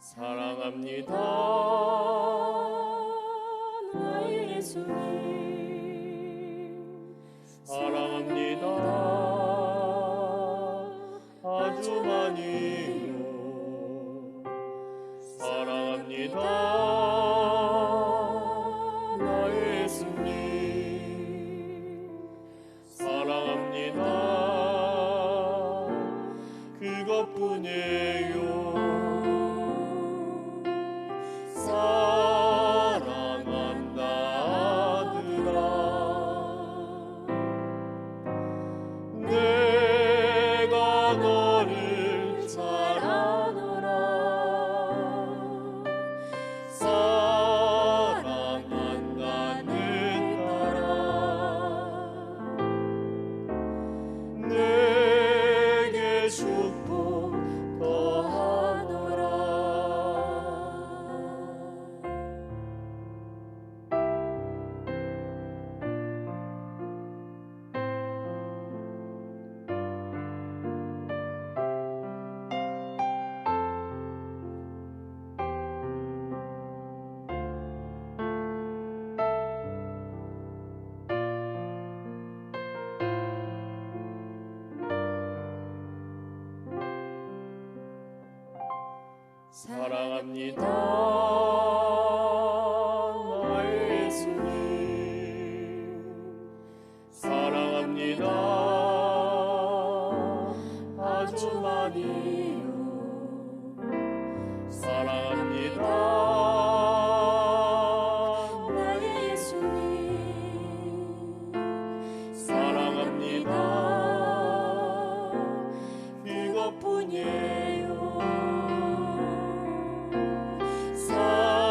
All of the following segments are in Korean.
사랑합니다 나의 예수님, 사랑합니다 아주 많이요. 사랑합니다 나의 예수님, 사랑합니다 그것뿐이에요. 사랑한다 아들아, 내가 너를 잘 아노라. 사랑한다는 따라 내게 축복 더하노라. 사랑합니다 나의 예수님, 사랑합니다 아주 많이요. 사랑합니다 나의 예수님, 사랑합니다 그것뿐이에요. 사랑합니다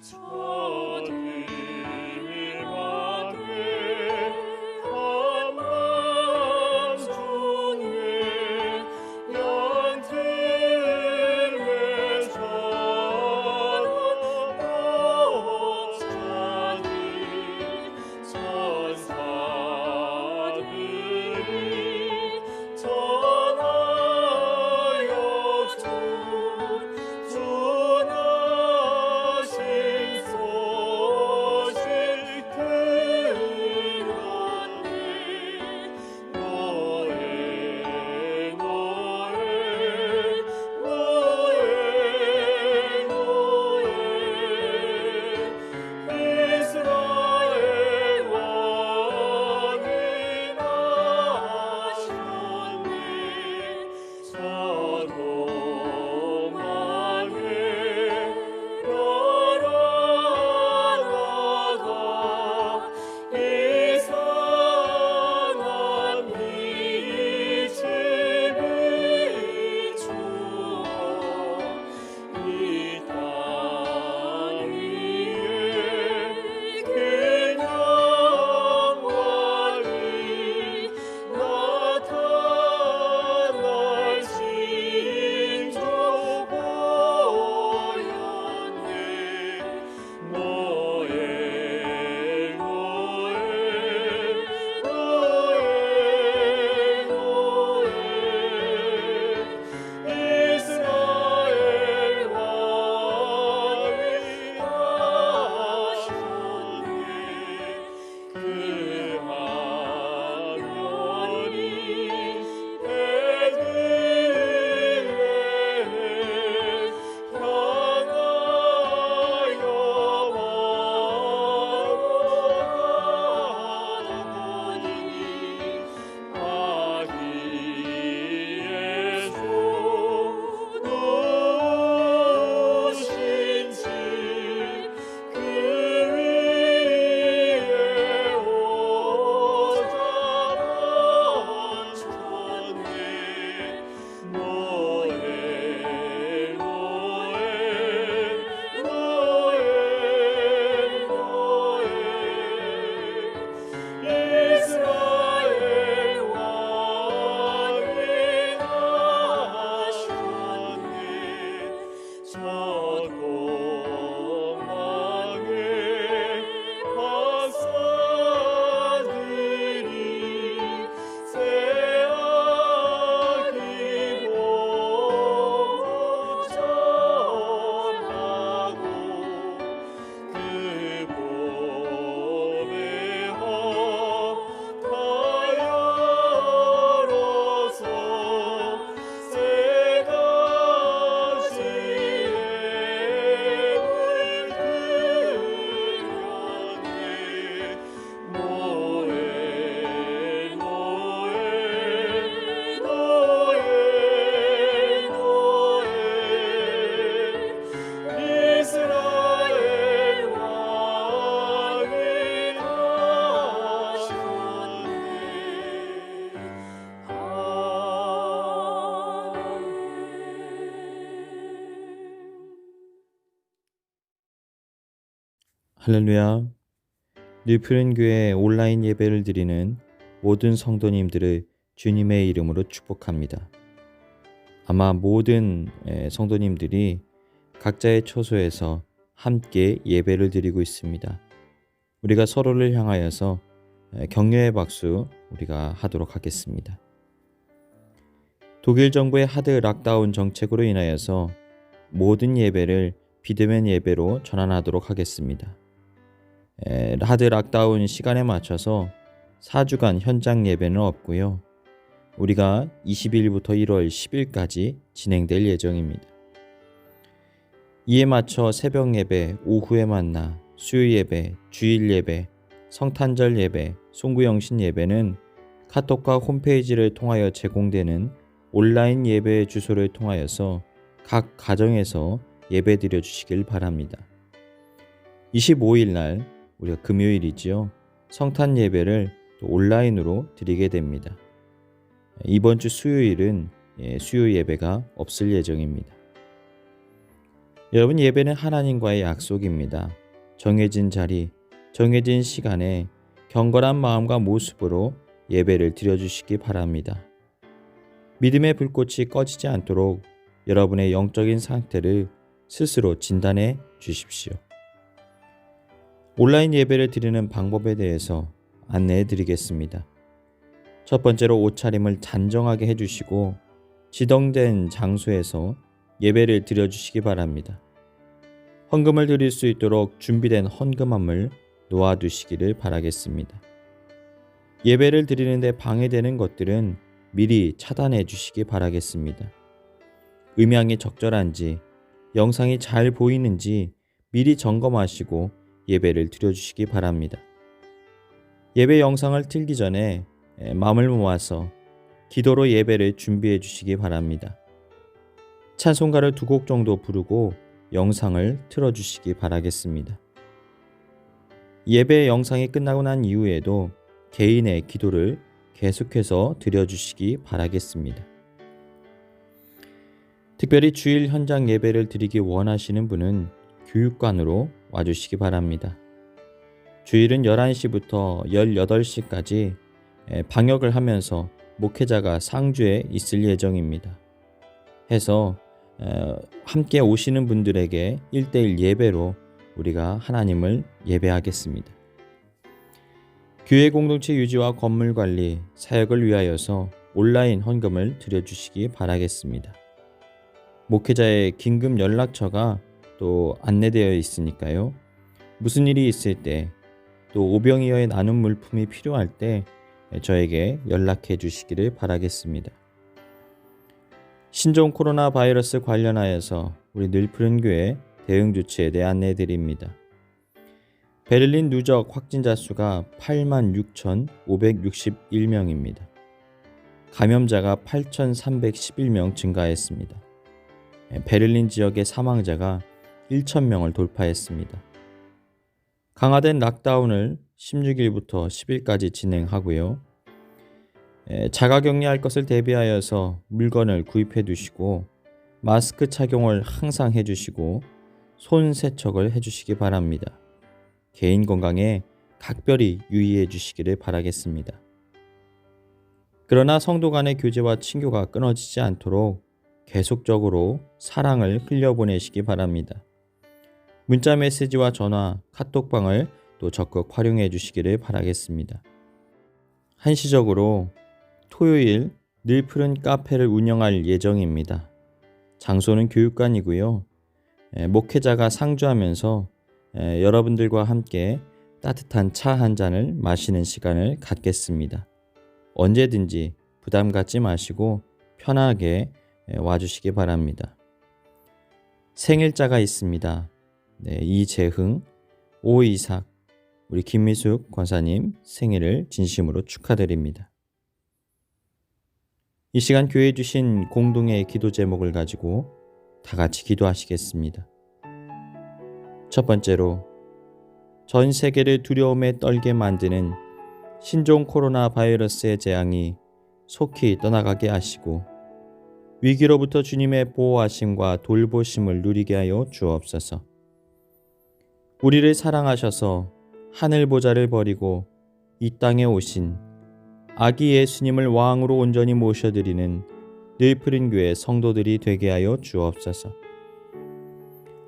저들에게 한밤 중에 영틈에 전하옵자니 천사들이 전하여 전하신 소식 들었네. 노예 노예 노예 노예 이스라엘 왕이 나셨네. 소돔왕에 날아가가 이상한 빛을 비추어 이 땅 위에 그 영광이 나타날 징조 보였네. 노예 노예 노예 노예 이스라엘 왕이 나셨네. 그 화면이 베들레헴 향하여 말하더니 아기의 주 누우신지 그 위에 오자마쳤네. 노예 노예 노예 노예 이스라엘 왕이 나셨네. 소돔왕의 박사들이 새아기 보고 전하고 그 봄에 헛다여로서 새가시에 물들였네. 노예 노예 노예 노예 이스라엘 왕이 나셨네. 할렐루야. 뉴프렌 교회 온라인 예배를 드리는 모든 성도님들을 주님의 이름으로 축복합니다. 아마 모든 성도님들이 각자의 처소에서 함께 예배를 드리고 있습니다. 우리가 서로를 향하여서 격려의 박수 우리가 하도록 하겠습니다. 독일 정부의 하드 락다운 정책으로 인하여서 모든 예배를 비대면 예배로 전환하도록 하겠습니다. 하드 락다운 시간에 맞춰서 4주간 현장 예배는 없고요. 우리가 20일부터 1월 10일까지 진행될 예정입니다. 이에 맞춰 새벽 예배, 오후에 만나, 수요 예배, 주일 예배, 성탄절 예배, 송구영신 예배는 카톡과 홈페이지를 통하여 제공되는 온라인 예배 주소를 통하여서 각 가정에서 예배 드려 주시길 바랍니다. 25일 날 우리가 금요일이지요. 성탄 예배를 또 온라인으로 드리게 됩니다. 이번 주 수요일은 수요 예배가 없을 예정입니다. 여러분, 예배는 하나님과의 약속입니다. 정해진 자리, 정해진 시간에 경건한 마음과 모습으로 예배를 드려주시기 바랍니다. 믿음의 불꽃이 꺼지지 않도록 여러분의 영적인 상태를 스스로 진단해 주십시오. 온라인 예배를 드리는 방법에 대해서 안내해 드리겠습니다. 첫 번째로 옷차림을 단정하게 해주시고 지정된 장소에서 예배를 드려주시기 바랍니다. 헌금을 드릴 수 있도록 준비된 헌금함을 놓아두시기를 바라겠습니다. 예배를 드리는데 방해되는 것들은 미리 차단해 주시기 바라겠습니다. 음향이 적절한지, 영상이 잘 보이는지 미리 점검하시고 예배를 드려주시기 바랍니다. 예배 영상을 틀기 전에 마음을 모아서 기도로 예배를 준비해 주시기 바랍니다. 찬송가를 2곡 정도 부르고 영상을 틀어주시기 바라겠습니다. 예배 영상이 끝나고 난 이후에도 개인의 기도를 계속해서 드려주시기 바라겠습니다. 특별히 주일 현장 예배를 드리기 원하시는 분은 교육관으로 와주시기 바랍니다. 주일은 11시부터 18시까지 방역을 하면서 목회자가 상주에 있을 예정입니다. 해서 함께 오시는 분들에게 1:1 예배로 우리가 하나님을 예배하겠습니다. 교회 공동체 유지와 건물 관리, 사역을 위하여서 온라인 헌금을 드려주시기 바라겠습니다. 목회자의 긴급 연락처가 또 안내되어 있으니까요. 무슨 일이 있을 때, 또 오병이어의 나눔 물품이 필요할 때 저에게 연락해 주시기를 바라겠습니다. 신종 코로나 바이러스 관련하여서 우리 늘푸른교회 대응 조치에 대해 안내해 드립니다. 베를린 누적 확진자 수가 86,561명입니다. 감염자가 8,311명 증가했습니다. 베를린 지역의 사망자가 1,000명을 돌파했습니다. 강화된 락다운을 16일부터 10일까지 진행하고요. 자가격리할 것을 대비하여서 물건을 구입해 두시고 마스크 착용을 항상 해주시고 손 세척을 해주시기 바랍니다. 개인 건강에 각별히 유의해 주시기를 바라겠습니다. 그러나 성도 간의 교제와 친교가 끊어지지 않도록 계속적으로 사랑을 흘려보내시기 바랍니다. 문자 메시지와 전화, 카톡방을 또 적극 활용해 주시기를 바라겠습니다. 한시적으로 토요일 늘푸른 카페를 운영할 예정입니다. 장소는 교육관이고요. 목회자가 상주하면서 여러분들과 함께 따뜻한 차 한 잔을 마시는 시간을 갖겠습니다. 언제든지 부담 갖지 마시고 편하게 와주시기 바랍니다. 생일자가 있습니다. 이재흥, 오이삭, 우리 김미숙 권사님 생일을 진심으로 축하드립니다. 이 시간 교회에 주신 공동의 기도 제목을 가지고 다 같이 기도하시겠습니다. 첫 번째로, 전 세계를 두려움에 떨게 만드는 신종 코로나 바이러스의 재앙이 속히 떠나가게 하시고 위기로부터 주님의 보호하심과 돌보심을 누리게 하여 주옵소서. 우리를 사랑하셔서 하늘 보좌를 버리고 이 땅에 오신 아기 예수님을 왕으로 온전히 모셔드리는 늘푸른 교회 성도들이 되게 하여 주옵소서.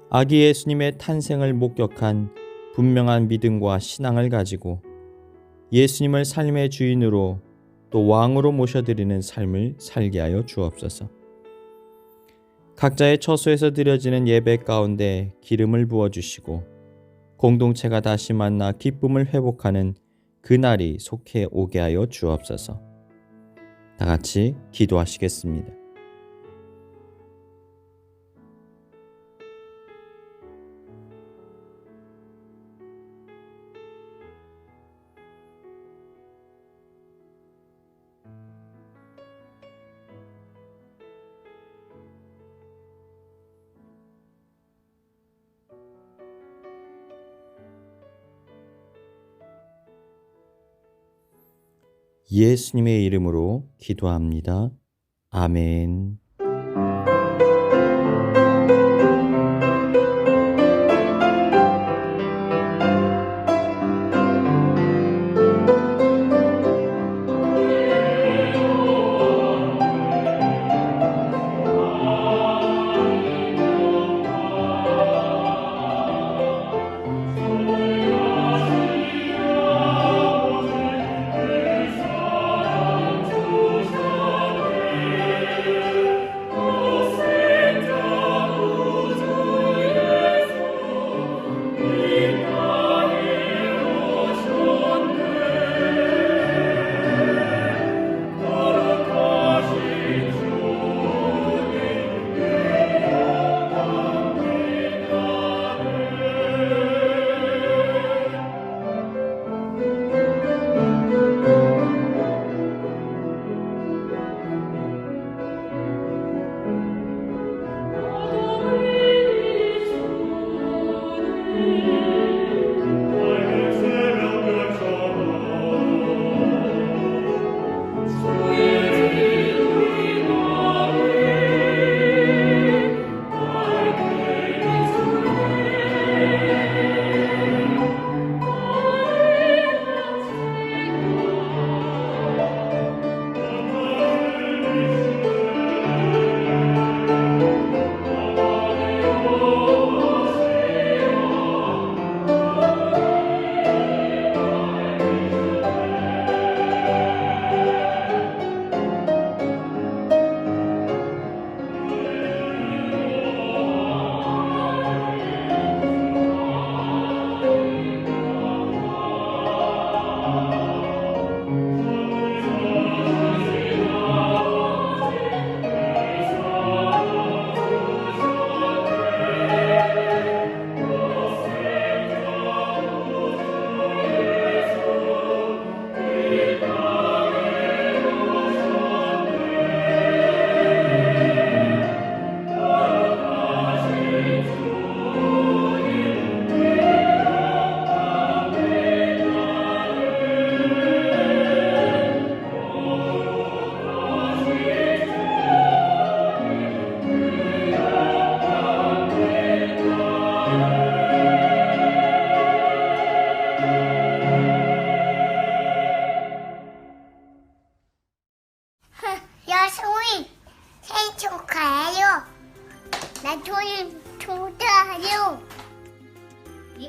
아기 예수님의 탄생을 목격한 분명한 믿음과 신앙을 가지고 예수님을 삶의 주인으로 또 왕으로 모셔드리는 삶을 살게 하여 주옵소서. 각자의 처소에서 드려지는 예배 가운데 기름을 부어주시고 공동체가 다시 만나 기쁨을 회복하는 그날이 속해 오게 하여 주옵소서. 다 같이 기도하시겠습니다. 예수님의 이름으로 기도합니다. 아멘.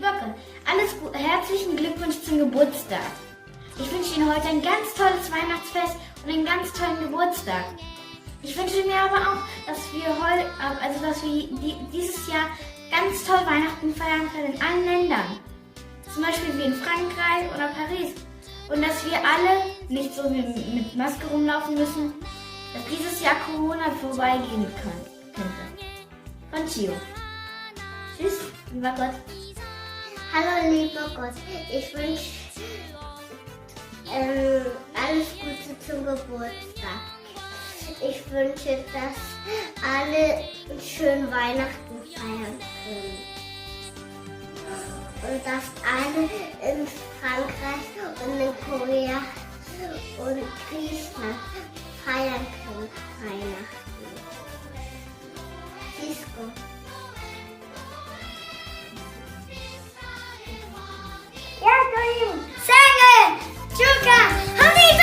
Lieber Gott, herzlichen Glückwunsch zum Geburtstag. Ich wünsche Ihnen heute ein ganz tolles Weihnachtsfest und einen ganz tollen Geburtstag. Ich wünsche mir aber auch, dass wir dieses Jahr ganz toll Weihnachten feiern können in allen Ländern. Zum Beispiel wie in Frankreich oder Paris. Und dass wir alle nicht so wie mit Maske rumlaufen müssen, dass dieses Jahr Corona vorbeigehen könnte. Von Chio. Tschüss, lieber Gott. Hallo lieber Gott, ich wünsche alles Gute zum Geburtstag. Ich wünsche, dass alle einen schönen Weihnachten feiern können. Und dass alle in Frankreich und in Korea und Griechenland feiern können Weihnachten. Cisco. 생일 축하합니다!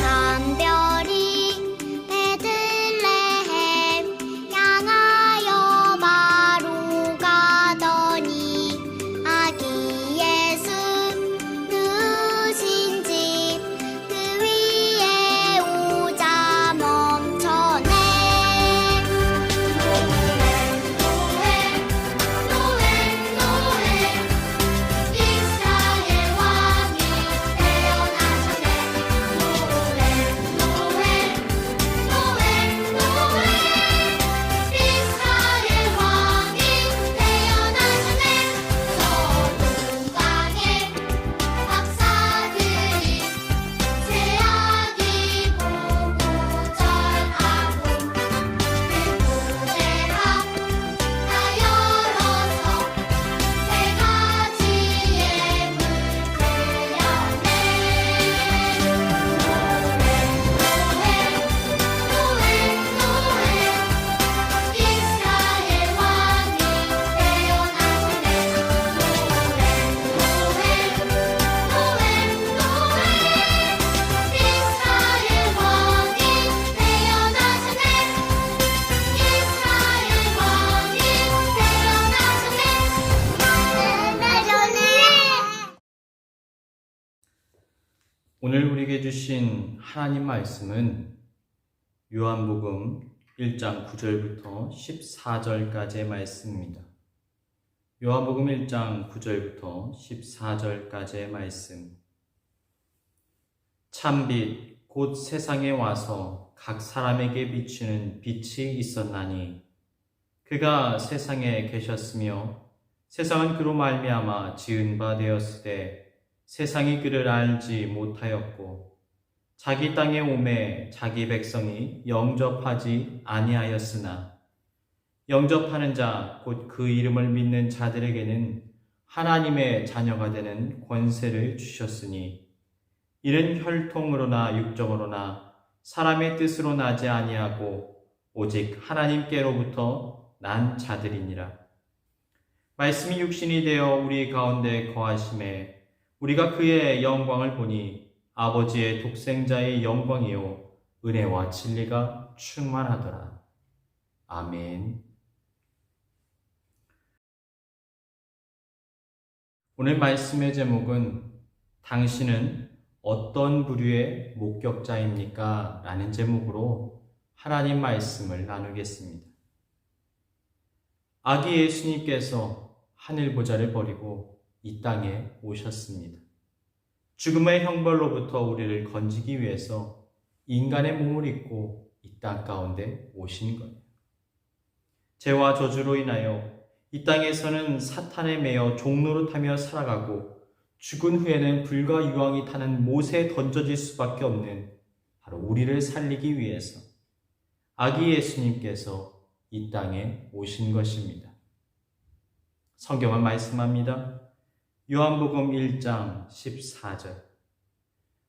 한 별이 베들레헴 향하여 마루 가더니 아기 예수 누구신지 그 위에 오자 멈춰네. 노엘 이스라엘 왕이 태어나셨네. 이스라엘 왕이 태어나셨네. 저 동방의 박사들이 새아기 보고 절하고 그 무대가 다 열어서 세 가지의 물 흘렸네. 이스라엘 왕이 태어나셨네. 이스라엘 왕이 태어나셨네. 이스라엘 왕이 태어나셨네. 오늘 우리에게 주신 하나님 말씀은 요한복음 1장 9절부터 14절까지의 말씀입니다. 요한복음 1장 9절부터 14절까지의 말씀. 참빛 곧 세상에 와서 각 사람에게 비추는 빛이 있었나니 그가 세상에 계셨으며 세상은 그로 말미암아 지은 바 되었으되 세상이 그를 알지 못하였고 자기 땅에 오매 자기 백성이 영접하지 아니하였으나 영접하는 자 곧 그 이름을 믿는 자들에게는 하나님의 자녀가 되는 권세를 주셨으니 이는 혈통으로나 육정으로나 사람의 뜻으로 나지 아니하고 오직 하나님께로부터 난 자들이니라. 말씀이 육신이 되어 우리 가운데 거하심에 우리가 그의 영광을 보니 아버지의 독생자의 영광이요 은혜와 진리가 충만하더라. 아멘. 오늘 말씀의 제목은 당신은 어떤 부류의 목격자입니까? 라는 제목으로 하나님 말씀을 나누겠습니다. 아기 예수님께서 하늘 보좌를 버리고 이 땅에 오셨습니다. 죽음의 형벌로부터 우리를 건지기 위해서 인간의 몸을 입고 이 땅 가운데 오신 거예요. 죄와 저주로 인하여 이 땅에서는 사탄에 매여 종노릇하며 살아가고 죽은 후에는 불과 유황이 타는 못에 던져질 수밖에 없는 바로 우리를 살리기 위해서 아기 예수님께서 이 땅에 오신 것입니다. 성경은 말씀합니다. 요한복음 1장 14절.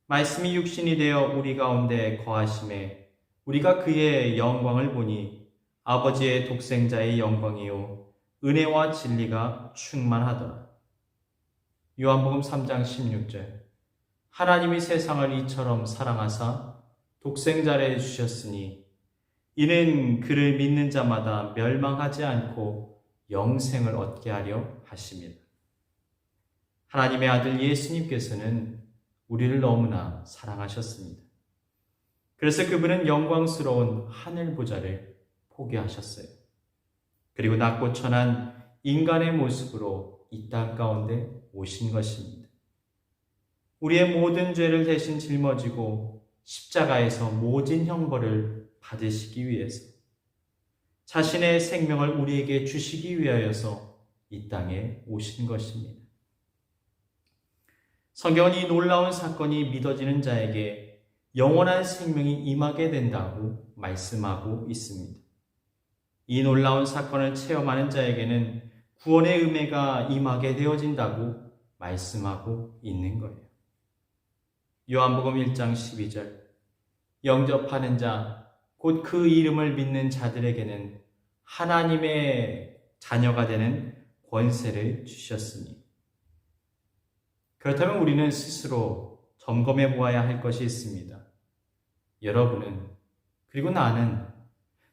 말씀이 육신이 되어 우리 가운데 거하심에 우리가 그의 영광을 보니 아버지의 독생자의 영광이요 은혜와 진리가 충만하더라. 요한복음 3장 16절. 하나님이 세상을 이처럼 사랑하사 독생자를 주셨으니 이는 그를 믿는 자마다 멸망하지 않고 영생을 얻게 하려 하심이라. 하나님의 아들 예수님께서는 우리를 너무나 사랑하셨습니다. 그래서 그분은 영광스러운 하늘 보좌를 포기하셨어요. 그리고 낮고 천한 인간의 모습으로 이 땅 가운데 오신 것입니다. 우리의 모든 죄를 대신 짊어지고 십자가에서 모진 형벌을 받으시기 위해서 자신의 생명을 우리에게 주시기 위하여서 이 땅에 오신 것입니다. 성경은 이 놀라운 사건이 믿어지는 자에게 영원한 생명이 임하게 된다고 말씀하고 있습니다. 이 놀라운 사건을 체험하는 자에게는 구원의 은혜가 임하게 되어진다고 말씀하고 있는 거예요. 요한복음 1장 12절. 영접하는 자, 곧 그 이름을 믿는 자들에게는 하나님의 자녀가 되는 권세를 주셨으니. 그렇다면 우리는 스스로 점검해 보아야 할 것이 있습니다. 여러분은, 그리고 나는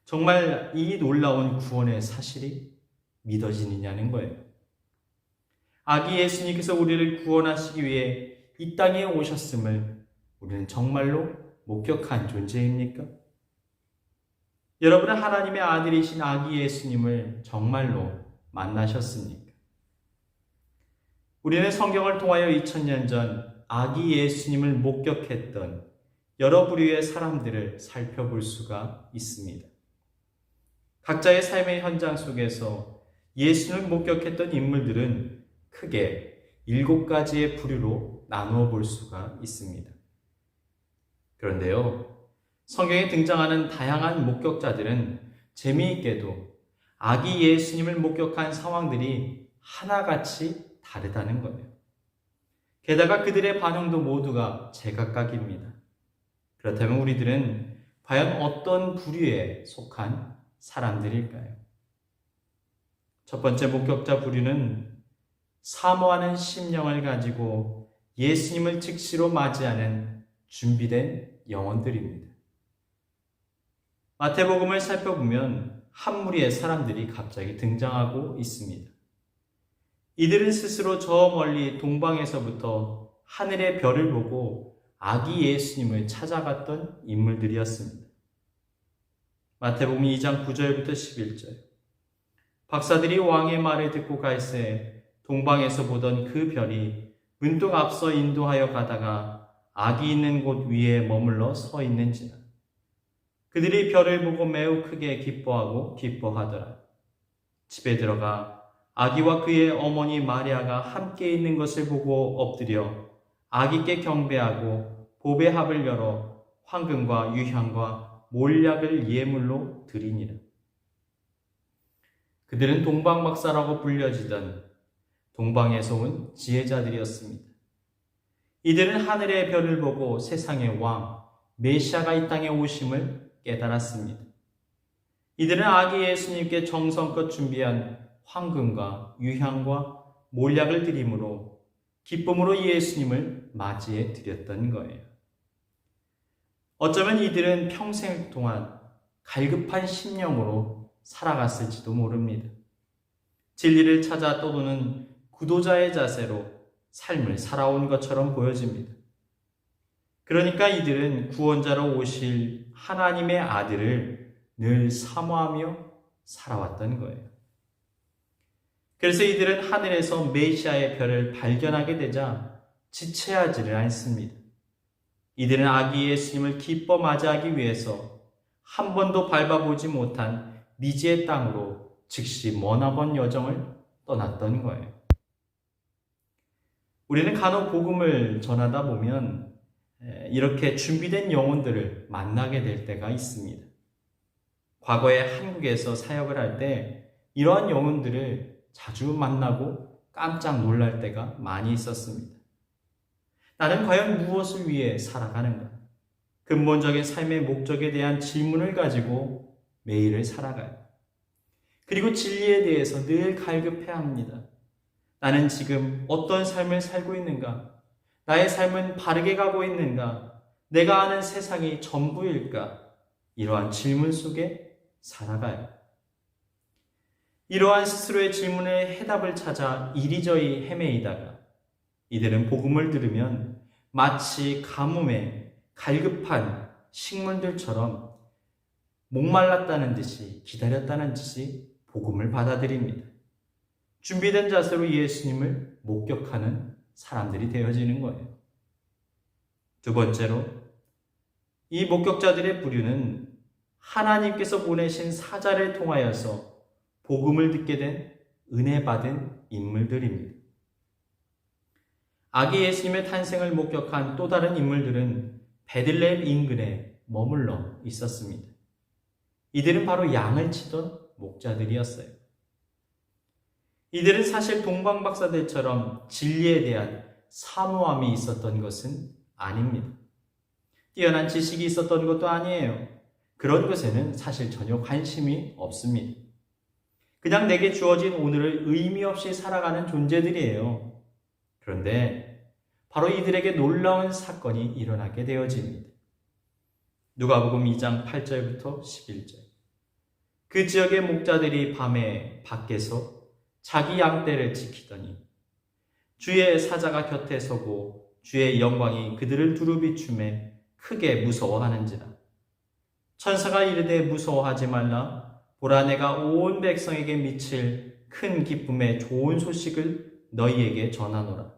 정말 이 놀라운 구원의 사실이 믿어지느냐는 거예요. 아기 예수님께서 우리를 구원하시기 위해 이 땅에 오셨음을 우리는 정말로 목격한 존재입니까? 여러분은 하나님의 아들이신 아기 예수님을 정말로 만나셨습니까? 우리는 성경을 통하여 2000년 전 아기 예수님을 목격했던 여러 부류의 사람들을 살펴볼 수가 있습니다. 각자의 삶의 현장 속에서 예수를 목격했던 인물들은 크게 7가지의 부류로 나누어 볼 수가 있습니다. 그런데요, 성경에 등장하는 다양한 목격자들은 재미있게도 아기 예수님을 목격한 상황들이 하나같이 다르다는 거예요. 게다가 그들의 반응도 모두가 제각각입니다. 그렇다면 우리들은 과연 어떤 부류에 속한 사람들일까요? 첫 번째 목격자 부류는 사모하는 심령을 가지고 예수님을 즉시로 맞이하는 준비된 영혼들입니다. 마태복음을 살펴보면 한 무리의 사람들이 갑자기 등장하고 있습니다. 이들은 스스로 저 멀리 동방에서부터 하늘의 별을 보고 아기 예수님을 찾아갔던 인물들이었습니다. 마태복음 2장 9절부터 11절. 박사들이 왕의 말을 듣고 갈새 동방에서 보던 그 별이 문득 앞서 인도하여 가다가 아기 있는 곳 위에 머물러 서 있는지라. 그들이 별을 보고 매우 크게 기뻐하고 기뻐하더라. 집에 들어가 아기와 그의 어머니 마리아가 함께 있는 것을 보고 엎드려 아기께 경배하고 보배 합을 열어 황금과 유향과 몰약을 예물로 드리니라. 그들은 동방박사라고 불려지던 동방에서 온 지혜자들이었습니다. 이들은 하늘의 별을 보고 세상의 왕 메시아가 이 땅에 오심을 깨달았습니다. 이들은 아기 예수님께 정성껏 준비한 황금과 유향과 몰약을 드림으로 기쁨으로 예수님을 맞이해 드렸던 거예요. 어쩌면 이들은 평생 동안 갈급한 심령으로 살아갔을지도 모릅니다. 진리를 찾아 떠도는 구도자의 자세로 삶을 살아온 것처럼 보여집니다. 그러니까 이들은 구원자로 오실 하나님의 아들을 늘 사모하며 살아왔던 거예요. 그래서 이들은 하늘에서 메시아의 별을 발견하게 되자 지체하지를 않습니다. 이들은 아기 예수님을 기뻐 맞이하기 위해서 한 번도 밟아보지 못한 미지의 땅으로 즉시 머나먼 여정을 떠났던 거예요. 우리는 간혹 복음을 전하다 보면 이렇게 준비된 영혼들을 만나게 될 때가 있습니다. 과거에 한국에서 사역을 할 때 이러한 영혼들을 자주 만나고 깜짝 놀랄 때가 많이 있었습니다. 나는 과연 무엇을 위해 살아가는가? 근본적인 삶의 목적에 대한 질문을 가지고 매일을 살아가요. 그리고 진리에 대해서 늘 갈급해야 합니다. 나는 지금 어떤 삶을 살고 있는가? 나의 삶은 바르게 가고 있는가? 내가 아는 세상이 전부일까? 이러한 질문 속에 살아가요. 이러한 스스로의 질문에 해답을 찾아 이리저리 헤매이다가 이들은 복음을 들으면 마치 가뭄에 갈급한 식물들처럼 목말랐다는 듯이 기다렸다는 듯이 복음을 받아들입니다. 준비된 자세로 예수님을 목격하는 사람들이 되어지는 거예요. 두 번째로, 이 목격자들의 부류는 하나님께서 보내신 사자를 통하여서 복음을 듣게 된 은혜 받은 인물들입니다. 아기 예수님의 탄생을 목격한 또 다른 인물들은 베들레헴 인근에 머물러 있었습니다. 이들은 바로 양을 치던 목자들이었어요. 이들은 사실 동방박사들처럼 진리에 대한 사모함이 있었던 것은 아닙니다. 뛰어난 지식이 있었던 것도 아니에요. 그런 것에는 사실 전혀 관심이 없습니다. 그냥 내게 주어진 오늘을 의미 없이 살아가는 존재들이에요. 그런데 바로 이들에게 놀라운 사건이 일어나게 되어집니다. 누가복음 2장 8절부터 11절. 그 지역의 목자들이 밤에 밖에서 자기 양떼를 지키더니 주의 사자가 곁에 서고 주의 영광이 그들을 두루 비추매 크게 무서워하는지라. 천사가 이르되 무서워하지 말라. 보라, 내가 온 백성에게 미칠 큰 기쁨의 좋은 소식을 너희에게 전하노라.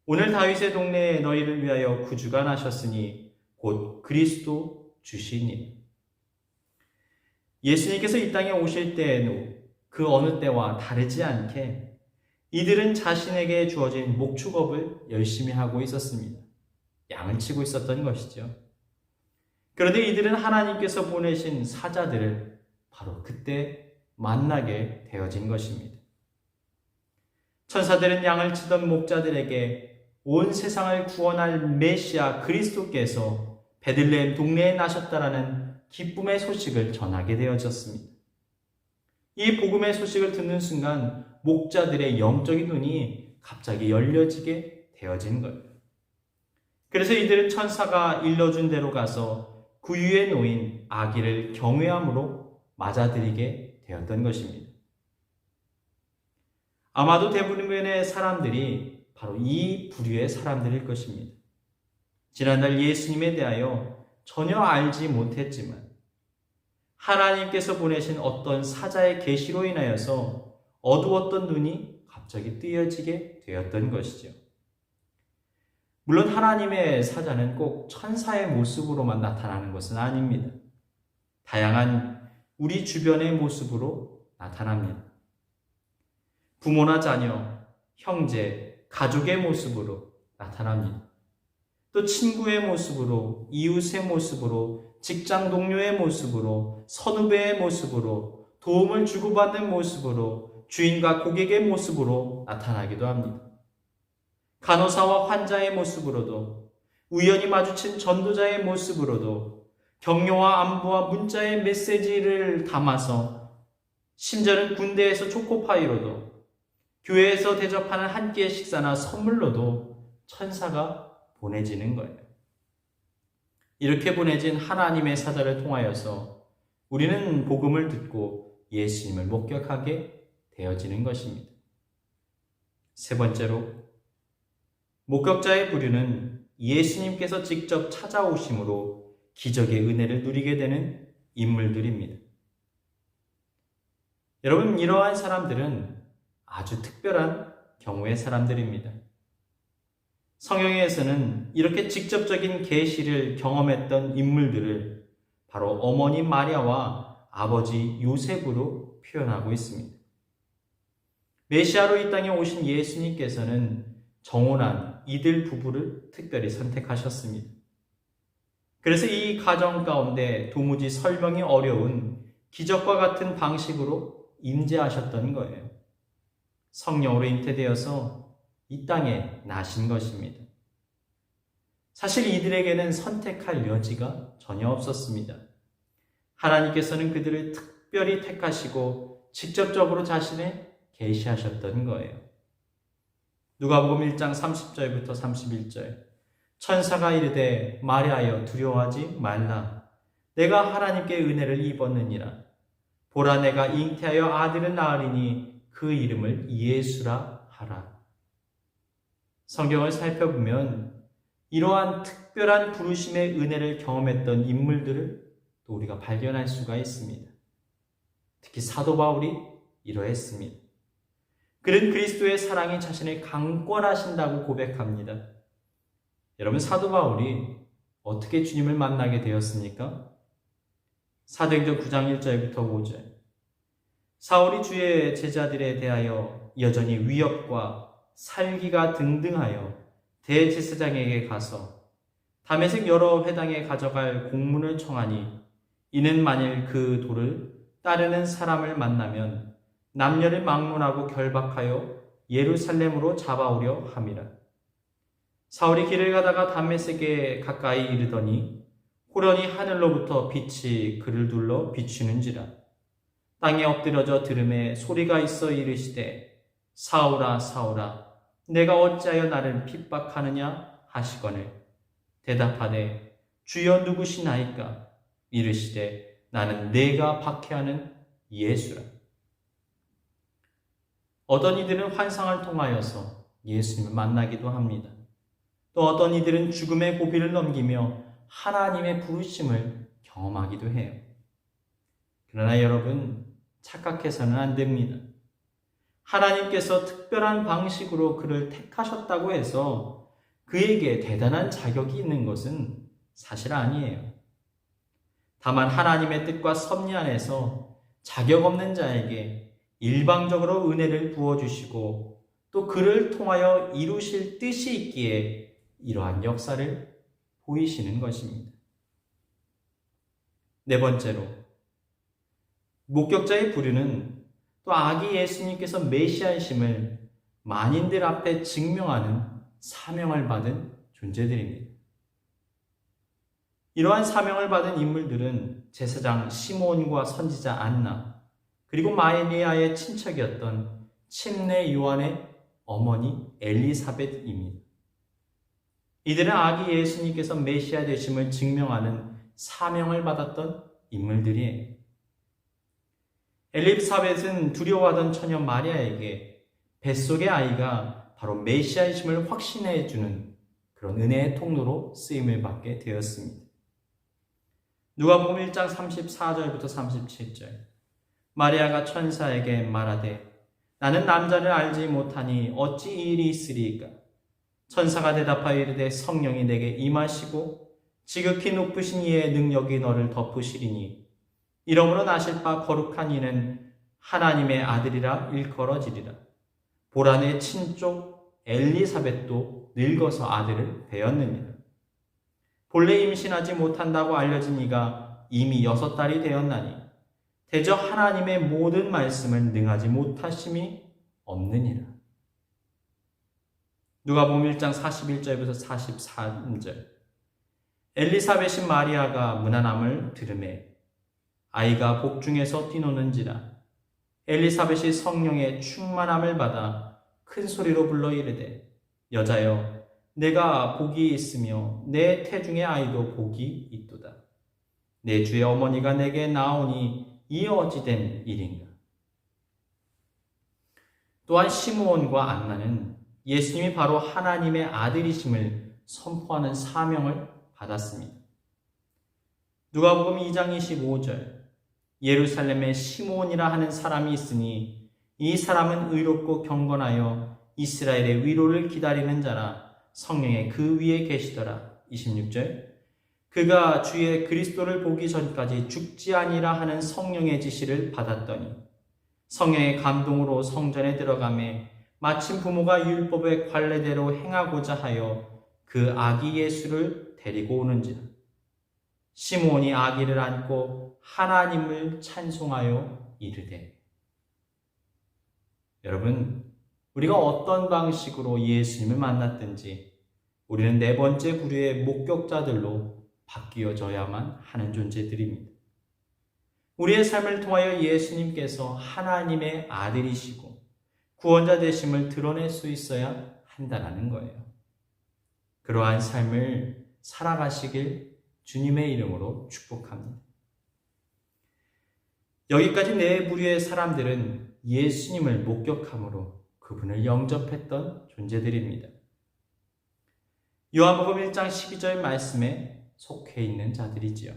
오늘 다윗의 동네에 너희를 위하여 구주가 나셨으니 곧 그리스도 주시니. 예수님께서 이 땅에 오실 때에도 그 어느 때와 다르지 않게 이들은 자신에게 주어진 목축업을 열심히 하고 있었습니다. 양을 치고 있었던 것이죠. 그런데 이들은 하나님께서 보내신 사자들을 바로 그때 만나게 되어진 것입니다. 천사들은 양을 치던 목자들에게 온 세상을 구원할 메시아 그리스도께서 베들레헴 동네에 나셨다라는 기쁨의 소식을 전하게 되어졌습니다. 이 복음의 소식을 듣는 순간 목자들의 영적인 눈이 갑자기 열려지게 되어진 거예요. 그래서 이들은 천사가 일러준 대로 가서 구유에 놓인 아기를 경외함으로 맞아들이게 되었던 것입니다. 아마도 대부분의 사람들이 바로 이 부류의 사람들일 것입니다. 지난달 예수님에 대하여 전혀 알지 못했지만 하나님께서 보내신 어떤 사자의 계시로 인하여서 어두웠던 눈이 갑자기 뜨여지게 되었던 것이죠. 물론 하나님의 사자는 꼭 천사의 모습으로만 나타나는 것은 아닙니다. 다양한 우리 주변의 모습으로 나타납니다. 부모나 자녀, 형제, 가족의 모습으로 나타납니다. 또 친구의 모습으로, 이웃의 모습으로, 직장 동료의 모습으로, 선후배의 모습으로, 도움을 주고받는 모습으로, 주인과 고객의 모습으로 나타나기도 합니다. 간호사와 환자의 모습으로도, 우연히 마주친 전도자의 모습으로도, 격려와 안부와 문자의 메시지를 담아서, 심지어는 군대에서 초코파이로도, 교회에서 대접하는 한 끼의 식사나 선물로도 천사가 보내지는 거예요. 이렇게 보내진 하나님의 사자를 통하여서 우리는 복음을 듣고 예수님을 목격하게 되어지는 것입니다. 세 번째로, 목격자의 부류는 예수님께서 직접 찾아오심으로 기적의 은혜를 누리게 되는 인물들입니다. 여러분, 이러한 사람들은 아주 특별한 경우의 사람들입니다. 성경에서는 이렇게 직접적인 계시를 경험했던 인물들을 바로 어머니 마리아와 아버지 요셉으로 표현하고 있습니다. 메시아로 이 땅에 오신 예수님께서는 정혼한 이들 부부를 특별히 선택하셨습니다. 그래서 이 가정 가운데 도무지 설명이 어려운 기적과 같은 방식으로 임재하셨던 거예요. 성령으로 잉태되어서 이 땅에 나신 것입니다. 사실 이들에게는 선택할 여지가 전혀 없었습니다. 하나님께서는 그들을 특별히 택하시고 직접적으로 자신을 계시하셨던 거예요. 누가복음 1장 30절부터 31절. 천사가 이르되 마리아여 두려워하지 말라. 내가 하나님께 은혜를 입었느니라. 보라 내가 잉태하여 아들을 낳으리니 그 이름을 예수라 하라. 성경을 살펴보면 이러한 특별한 부르심의 은혜를 경험했던 인물들을 또 우리가 발견할 수가 있습니다. 특히 사도 바울이 이러했습니다. 그는 그리스도의 사랑이 자신을 강권하신다고 고백합니다. 여러분, 사도 바울이 어떻게 주님을 만나게 되었습니까? 사도행전 9장 1절부터 5절. 사울이 주의 제자들에 대하여 여전히 위협과 살기가 등등하여 대제사장에게 가서 다메섹 여러 회당에 가져갈 공문을 청하니 이는 만일 그 도를 따르는 사람을 만나면 남녀를 막론하고 결박하여 예루살렘으로 잡아오려 함이라. 사울이 길을 가다가 다메섹에 가까이 이르더니 호련히 하늘로부터 빛이 그를 둘러 비추는지라. 땅에 엎드려져 들음에 소리가 있어 이르시되 사울아 사울아 내가 어찌하여 나를 핍박하느냐 하시거늘 대답하되 주여 누구시나이까? 이르시되 나는 내가 박해하는 예수라. 어떤 이들은 환상을 통하여서 예수님을 만나기도 합니다. 또 어떤 이들은 죽음의 고비를 넘기며 하나님의 부르심을 경험하기도 해요. 그러나 여러분, 착각해서는 안 됩니다. 하나님께서 특별한 방식으로 그를 택하셨다고 해서 그에게 대단한 자격이 있는 것은 사실 아니에요. 다만 하나님의 뜻과 섭리 안에서 자격 없는 자에게 일방적으로 은혜를 부어주시고 또 그를 통하여 이루실 뜻이 있기에 이러한 역사를 보이시는 것입니다. 네 번째로, 목격자의 부류는 또 아기 예수님께서 메시아이심을 만인들 앞에 증명하는 사명을 받은 존재들입니다. 이러한 사명을 받은 인물들은 제사장 시몬과 선지자 안나, 그리고 마리아의 친척이었던 침례 요한의 어머니 엘리사벳입니다. 이들은 아기 예수님께서 메시아 되심을 증명하는 사명을 받았던 인물들이에요. 엘리사벳은 두려워하던 처녀 마리아에게 뱃속의 아이가 바로 메시아이심을 확신해주는 그런 은혜의 통로로 쓰임을 받게 되었습니다. 누가복음 1장 34절부터 37절. 마리아가 천사에게 말하되 나는 남자를 알지 못하니 어찌 이 일이 있으리이까? 천사가 대답하여 이르되 성령이 내게 임하시고 지극히 높으신 이의 능력이 너를 덮으시리니 이러므로 나실 바 거룩한 이는 하나님의 아들이라 일컬어지리라. 보라 내 친족 엘리사벳도 늙어서 아들을 배었느니라. 본래 임신하지 못한다고 알려진 이가 이미 6달이 되었나니 대저 하나님의 모든 말씀을 능하지 못하심이 없느니라. 누가복음 1장 41절부터 43절. 엘리사벳인 마리아가 문안함을 들으매 아이가 복중에서 뛰노는지라. 엘리사벳이 성령의 충만함을 받아 큰 소리로 불러 이르되 여자여 내가 복이 있으며 내 태중의 아이도 복이 있도다. 내 주의 어머니가 내게 나오니 이 어찌된 일인가? 또한 시므온과 안나는 예수님이 바로 하나님의 아들이심을 선포하는 사명을 받았습니다. 누가복음 2장 25절. 예루살렘에 시므온이라 하는 사람이 있으니 이 사람은 의롭고 경건하여 이스라엘의 위로를 기다리는 자라. 성령의 그 위에 계시더라. 26절. 그가 주의 그리스도를 보기 전까지 죽지 아니라 하는 성령의 지시를 받았더니 성령의 감동으로 성전에 들어가매 마침 부모가 율법의 관례대로 행하고자 하여 그 아기 예수를 데리고 오는지라. 시므온이 아기를 안고 하나님을 찬송하여 이르되. 여러분, 우리가 어떤 방식으로 예수님을 만났든지 우리는 네 번째 부류의 목격자들로 바뀌어져야만 하는 존재들입니다. 우리의 삶을 통하여 예수님께서 하나님의 아들이시고 구원자 되심을 드러낼 수 있어야 한다는 거예요. 그러한 삶을 살아가시길 주님의 이름으로 축복합니다. 여기까지 네 부류의 사람들은 예수님을 목격함으로 그분을 영접했던 존재들입니다. 요한복음 1장 12절 말씀에 속해 있는 자들이지요.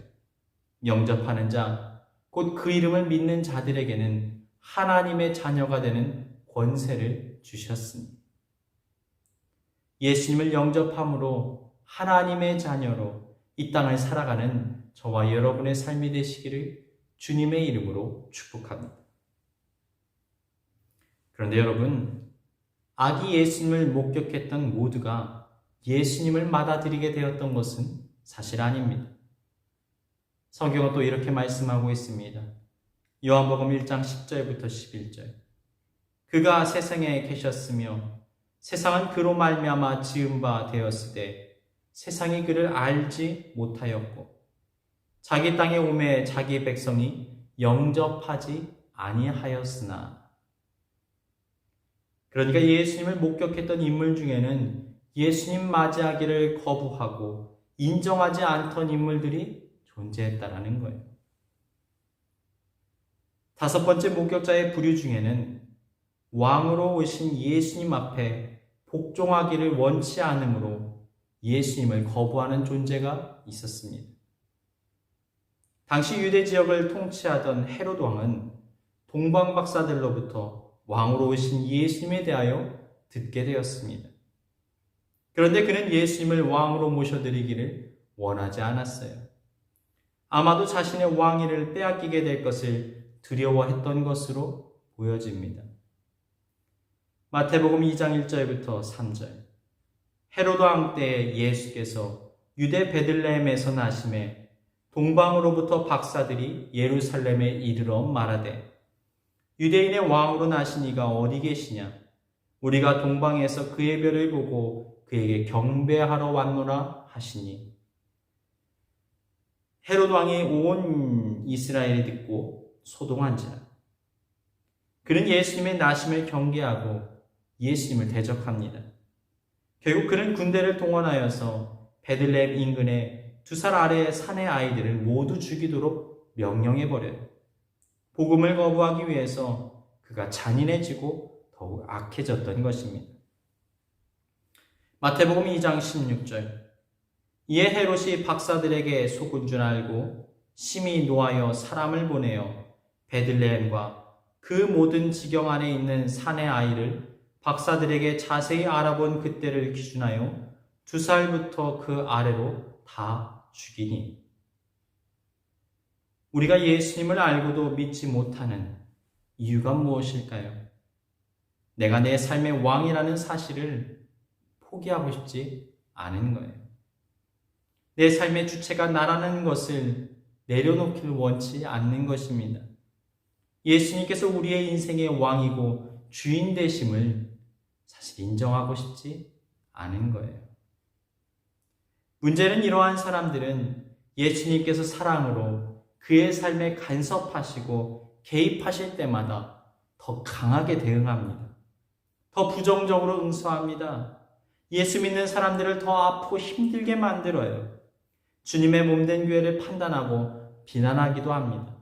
영접하는 자, 곧 그 이름을 믿는 자들에게는 하나님의 자녀가 되는 권세를 주셨습니다. 예수님을 영접함으로 하나님의 자녀로 이 땅을 살아가는 저와 여러분의 삶이 되시기를 주님의 이름으로 축복합니다. 그런데 여러분, 아기 예수님을 목격했던 모두가 예수님을 받아들이게 되었던 것은 사실 아닙니다. 성경은 또 이렇게 말씀하고 있습니다. 요한복음 1장 10절부터 11절. 그가 세상에 계셨으며 세상은 그로 말미암아 지은 바 되었으되 세상이 그를 알지 못하였고 자기 땅에 오매 자기 백성이 영접하지 아니하였으나. 그러니까 예수님을 목격했던 인물 중에는 예수님 맞이하기를 거부하고 인정하지 않던 인물들이 존재했다라는 거예요. 다섯 번째 목격자의 부류 중에는 왕으로 오신 예수님 앞에 복종하기를 원치 않으므로 예수님을 거부하는 존재가 있었습니다. 당시 유대 지역을 통치하던 헤롯 왕은 동방 박사들로부터 왕으로 오신 예수님에 대하여 듣게 되었습니다. 그런데 그는 예수님을 왕으로 모셔드리기를 원하지 않았어요. 아마도 자신의 왕위를 빼앗기게 될 것을 두려워했던 것으로 보여집니다. 마태복음 2장 1절부터 3절. 헤롯 왕 때에 예수께서 유대 베들레헴에서 나심에 동방으로부터 박사들이 예루살렘에 이르러 말하되 유대인의 왕으로 나신 이가 어디 계시냐? 우리가 동방에서 그의 별을 보고 그에게 경배하러 왔노라 하시니. 헤롯 왕이 온 이스라엘이 듣고 소동한지라. 그는 예수님의 나심을 경계하고 예수님을 대적합니다. 결국 그는 군대를 동원하여서 베들레헴 인근에 2살 아래의 산의 아이들을 모두 죽이도록 명령해버려요. 복음을 거부하기 위해서 그가 잔인해지고 더욱 악해졌던 것입니다. 마태복음 2장 16절. 이에 헤롯이 박사들에게 속은 줄 알고 심히 노하여 사람을 보내어 베들레헴과 그 모든 지경 안에 있는 산의 아이를 박사들에게 자세히 알아본 그때를 기준하여 2살부터 그 아래로 다 죽이니. 우리가 예수님을 알고도 믿지 못하는 이유가 무엇일까요? 내가 내 삶의 왕이라는 사실을 포기하고 싶지 않은 거예요. 내 삶의 주체가 나라는 것을 내려놓기를 원치 않는 것입니다. 예수님께서 우리의 인생의 왕이고 주인 되심을 사실 인정하고 싶지 않은 거예요. 문제는 이러한 사람들은 예수님께서 사랑으로 그의 삶에 간섭하시고 개입하실 때마다 더 강하게 대응합니다. 더 부정적으로 응수합니다. 예수 믿는 사람들을 더 아프고 힘들게 만들어요. 주님의 몸된 교회를 판단하고 비난하기도 합니다.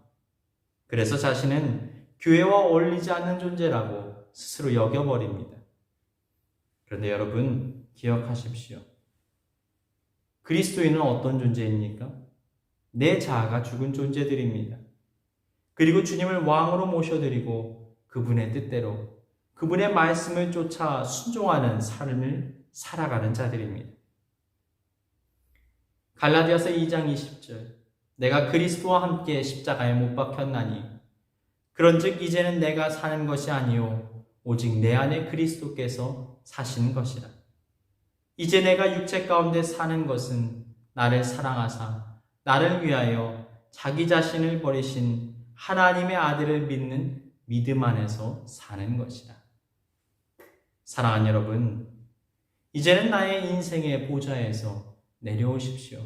그래서 자신은 교회와 어울리지 않는 존재라고 스스로 여겨버립니다. 그런데 여러분 기억하십시오. 그리스도인은 어떤 존재입니까? 내 자아가 죽은 존재들입니다. 그리고 주님을 왕으로 모셔드리고 그분의 뜻대로 그분의 말씀을 쫓아 순종하는 삶을 살아가는 자들입니다. 갈라디아서 2장 20절. 내가 그리스도와 함께 십자가에 못 박혔나니 그런즉 이제는 내가 사는 것이 아니요 오직 내 안에 그리스도께서 사시는 것이라. 이제 내가 육체 가운데 사는 것은 나를 사랑하사 나를 위하여 자기 자신을 버리신 하나님의 아들을 믿는 믿음 안에서 사는 것이라. 사랑하는 여러분, 이제는 나의 인생의 보좌에서 내려오십시오.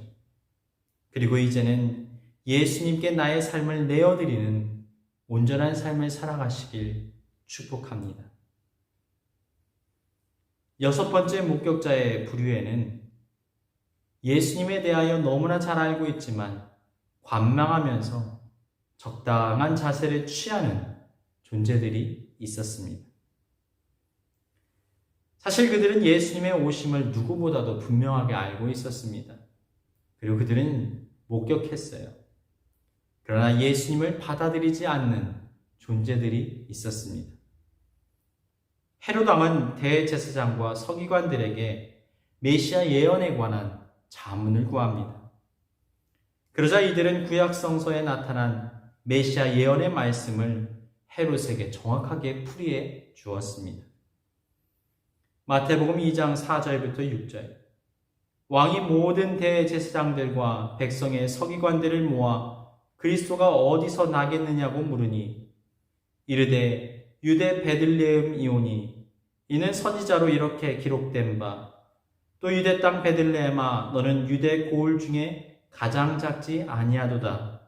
그리고 이제는 예수님께 나의 삶을 내어드리는 온전한 삶을 살아가시길 축복합니다. 여섯 번째 목격자의 부류에는 예수님에 대하여 너무나 잘 알고 있지만 관망하면서 적당한 자세를 취하는 존재들이 있었습니다. 사실 그들은 예수님의 오심을 누구보다도 분명하게 알고 있었습니다. 그리고 그들은 목격했어요. 그러나 예수님을 받아들이지 않는 존재들이 있었습니다. 헤롯 왕은 대제사장과 서기관들에게 메시아 예언에 관한 자문을 구합니다. 그러자 이들은 구약 성서에 나타난 메시아 예언의 말씀을 헤롯에게 정확하게 풀이해 주었습니다. 마태복음 2장 4절부터 6절. 왕이 모든 대제사장들과 백성의 서기관들을 모아 그리스도가 어디서 나겠느냐고 물으니 이르되 유대 베들레헴이오니 이는 선지자로 이렇게 기록된 바 또 유대 땅 베들레헴아 너는 유대 고을 중에 가장 작지 아니하도다.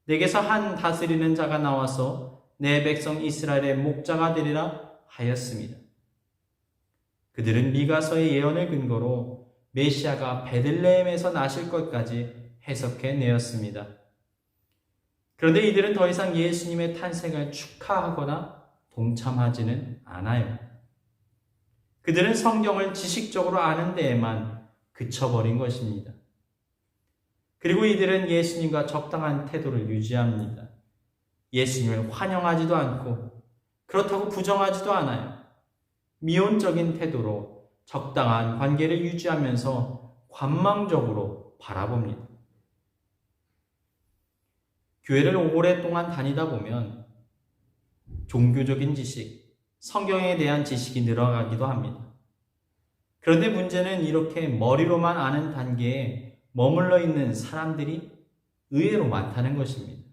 내게서 한 다스리는 자가 나와서 내 백성 이스라엘의 목자가 되리라 하였습니다. 그들은 미가서의 예언을 근거로 메시아가 베들레헴에서 나실 것까지 해석해 내었습니다. 그런데 이들은 더 이상 예수님의 탄생을 축하하거나 동참하지는 않아요. 그들은 성경을 지식적으로 아는 데에만 그쳐버린 것입니다. 그리고 이들은 예수님과 적당한 태도를 유지합니다. 예수님을 환영하지도 않고 그렇다고 부정하지도 않아요. 미온적인 태도로 적당한 관계를 유지하면서 관망적으로 바라봅니다. 교회를 오랫동안 다니다 보면 종교적인 지식, 성경에 대한 지식이 늘어가기도 합니다. 그런데 문제는 이렇게 머리로만 아는 단계에 머물러 있는 사람들이 의외로 많다는 것입니다.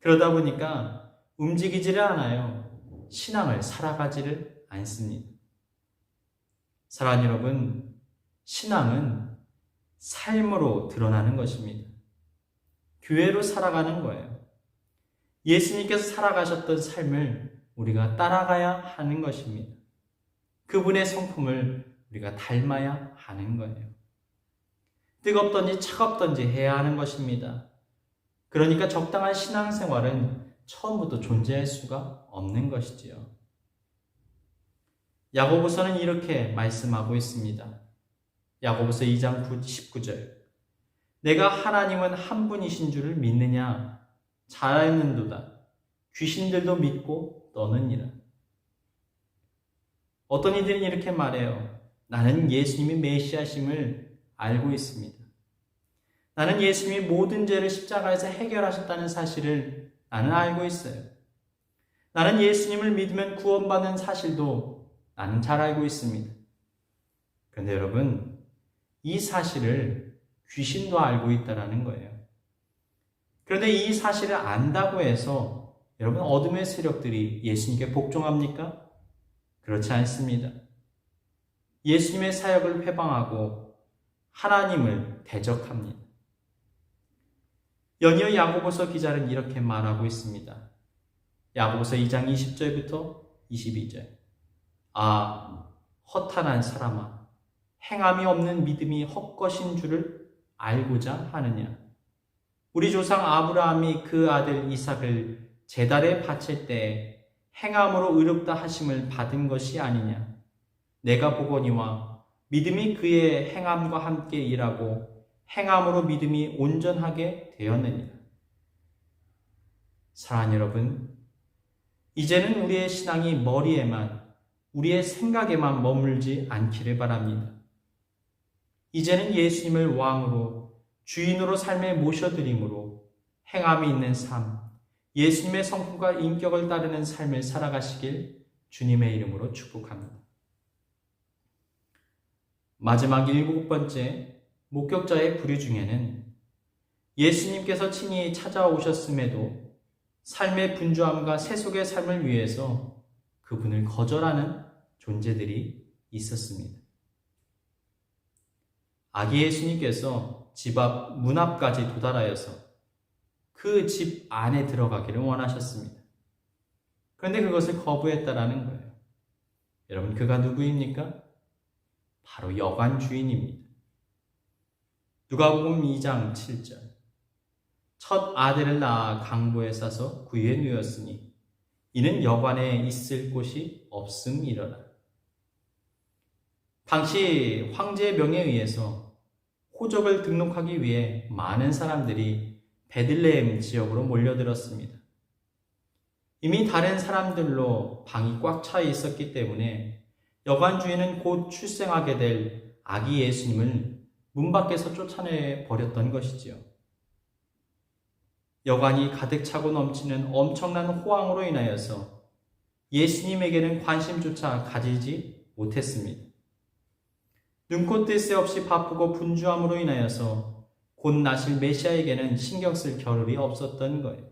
그러다 보니까 움직이지를 않아요. 신앙을 살아가지를 않습니다. 사랑하는 여러분, 신앙은 삶으로 드러나는 것입니다. 교회로 살아가는 거예요. 예수님께서 살아가셨던 삶을 우리가 따라가야 하는 것입니다. 그분의 성품을 우리가 닮아야 하는 거예요. 뜨겁든지 차갑든지 해야 하는 것입니다. 그러니까 적당한 신앙생활은 처음부터 존재할 수가 없는 것이지요. 야고보서는 이렇게 말씀하고 있습니다. 야고보서 2장 19절. 내가 하나님은 한 분이신 줄을 믿느냐? 잘 알는도다. 귀신들도 믿고 떠느니라. 어떤 이들은 이렇게 말해요. 나는 예수님이 메시아심을 알고 있습니다. 나는 예수님이 모든 죄를 십자가에서 해결하셨다는 사실을 나는 알고 있어요. 나는 예수님을 믿으면 구원받는 사실도 나는 잘 알고 있습니다. 그런데 여러분, 이 사실을 귀신도 알고 있다는 거예요. 그런데 이 사실을 안다고 해서 여러분 어둠의 세력들이 예수님께 복종합니까? 그렇지 않습니다. 예수님의 사역을 회방하고 하나님을 대적합니다. 연이어 야고보서 기자는 이렇게 말하고 있습니다. 야고보서 2장 20절부터 22절. 아, 허탄한 사람아, 행함이 없는 믿음이 헛것인 줄을 알고자 하느냐? 우리 조상 아브라함이 그 아들 이삭을 제단에 바칠 때에 행함으로 의롭다 하심을 받은 것이 아니냐? 내가 보거니와 믿음이 그의 행함과 함께 일하고 행함으로 믿음이 온전하게 되었느니라. 사랑하는 여러분, 이제는 우리의 신앙이 머리에만, 우리의 생각에만 머물지 않기를 바랍니다. 이제는 예수님을 왕으로, 주인으로 삶에 모셔드림으로 행함이 있는 삶, 예수님의 성품과 인격을 따르는 삶을 살아가시길 주님의 이름으로 축복합니다. 마지막 7번째 목격자의 부류 중에는 예수님께서 친히 찾아오셨음에도 삶의 분주함과 세속의 삶을 위해서 그분을 거절하는 존재들이 있었습니다. 아기 예수님께서 집 앞 문 앞까지 도달하여서 그 집 안에 들어가기를 원하셨습니다. 그런데 그것을 거부했다라는 거예요. 여러분, 그가 누구입니까? 바로 여관 주인입니다. 누가복음 2장 7절. 첫 아들을 낳아 강보에 싸서 구유에 누웠으니 이는 여관에 있을 곳이 없음이러라. 당시 황제의 명에 의해서 호적을 등록하기 위해 많은 사람들이 베들레헴 지역으로 몰려들었습니다. 이미 다른 사람들로 방이 꽉 차 있었기 때문에 여관 주인은 곧 출생하게 될 아기 예수님을 문 밖에서 쫓아내 버렸던 것이지요. 여관이 가득 차고 넘치는 엄청난 호황으로 인하여서 예수님에게는 관심조차 가지지 못했습니다. 눈코 뜰 새 없이 바쁘고 분주함으로 인하여서 곧 나실 메시아에게는 신경 쓸 겨를이 없었던 거예요.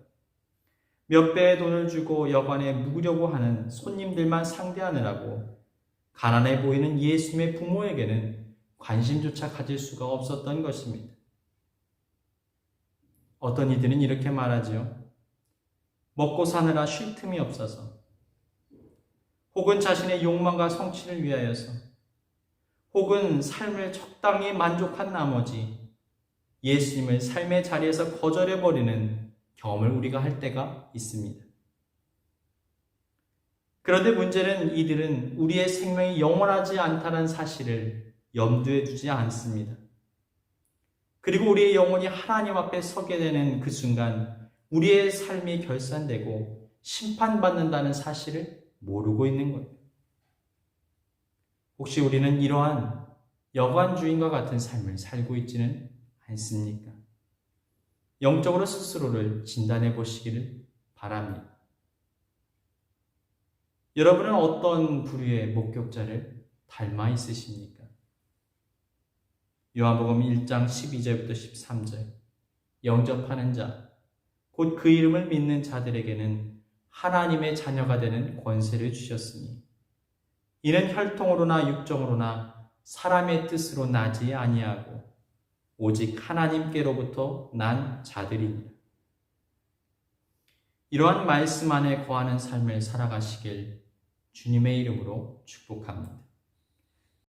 몇 배의 돈을 주고 여관에 묵으려고 하는 손님들만 상대하느라고 가난해 보이는 예수님의 부모에게는 관심조차 가질 수가 없었던 것입니다. 어떤 이들은 이렇게 말하지요. 먹고 사느라 쉴 틈이 없어서, 혹은 자신의 욕망과 성취를 위하여서, 혹은 삶을 적당히 만족한 나머지 예수님을 삶의 자리에서 거절해버리는 경험을 우리가 할 때가 있습니다. 그런데 문제는 이들은 우리의 생명이 영원하지 않다는 사실을 염두에 두지 않습니다. 그리고 우리의 영혼이 하나님 앞에 서게 되는 그 순간 우리의 삶이 결산되고 심판받는다는 사실을 모르고 있는 거예요. 혹시 우리는 이러한 여관 주인과 같은 삶을 살고 있지는 않습니까? 영적으로 스스로를 진단해 보시기를 바랍니다. 여러분은 어떤 부류의 목격자를 닮아 있으십니까? 요한복음 1장 12절부터 13절. 영접하는 자, 곧 그 이름을 믿는 자들에게는 하나님의 자녀가 되는 권세를 주셨으니 이는 혈통으로나 육정으로나 사람의 뜻으로 나지 아니하고 오직 하나님께로부터 난 자들이니라. 이러한 말씀 안에 거하는 삶을 살아가시길 주님의 이름으로 축복합니다.